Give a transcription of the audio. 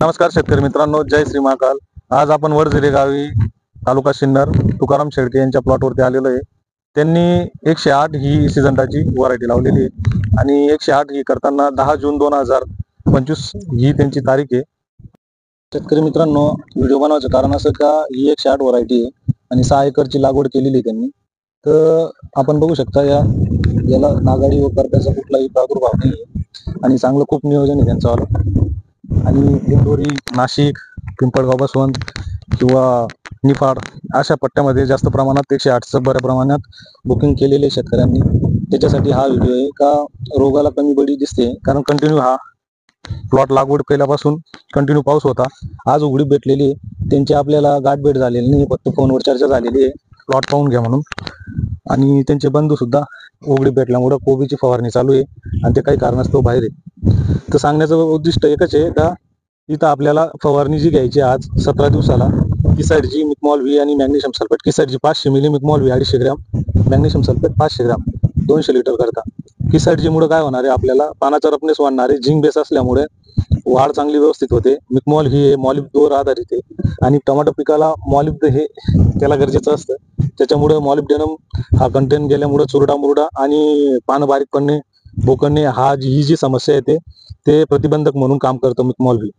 नमस्कार शेतकरी मित्रांनो, जय श्री महाकाल। आज आपण वडझिरे गावी तालुका सिन्नर तुकाराम शेळके यांच्या प्लॉटवरती आलेलो आहे। त्यांनी 108 ही सिजंटाची व्हरायटी लावलेली आहे आणि 108 ही करताना 10 जून 2025 ही त्यांची तारीख आहे। शेतकरी मित्रांनो, व्हिडिओ बनवायचं कारण असं का ही 108 व्हरायटी आहे आणि 6 एकरची लागवड केलेली आहे त्यांनी। तर आपण बघू शकता याला नागाडी व करप्याचा कुठलाही प्रादुर्भाव नाही आहे आणि चांगलं खूप नियोजन आहे त्यांचं। आणि दिंडोरी, नाशिक, पिंपळगाव, बसवंत किंवा निफाड अशा पट्ट्यामध्ये जास्त प्रमाणात 108चं बऱ्या प्रमाणात बुकिंग केलेले शेतकऱ्यांनी। त्याच्यासाठी हा व्हिडिओ आहे का रोगाला कमी बळी दिसते, कारण कंटिन्यू हा प्लॉट लागवड केल्यापासून कंटिन्यू पाऊस होता। आज उघडी भेटलेली आहे, त्यांची आपल्याला गाठभेट झालेली नाही, फक्त फोनवर चर्चा झालेली आहे प्लॉट पाहून घ्या म्हणून। आणि त्यांचे बंधू सुद्धा उघडी भेटल्यामुळे कोबीची फवारणी चालू आहे आणि ते काही कारणास्तव बाहेर आहे। तर सांगण्याचं उद्दिष्ट एकच आहे का इथं आपल्याला फवारणी जी घ्यायची आज 17 दिवसाला, किसाईडची मिकमॉल व्ही आणि मॅग्नेशियम सल्फेट। किसाईडची 500 मिली, मिकमॉल V 250 gram, magnesium sulphate 500 gram 200 litre करता। किसाईडची मुळे काय होणार आहे, आपल्याला पानाचा रफनेस वाढणार आहे, झिंक बेस असल्यामुळे वाढ चांगली व्यवस्थित होते। मिकमॉल ही मॉलिब्दोवर आधारित आहे आणि टोमॅटो पिकाला मॉलिब्द हे त्याला गरजेचं असतं, त्याच्यामुळे मॉलिब्डेनम हा कंटेंट गेल्यामुळे चुरडा मुरडा आणि पानं बारीक पडणे, बोकडणे ही जी समस्या येते ते प्रतिबंधक म्हणून काम करतं मिकमॉल व्ही।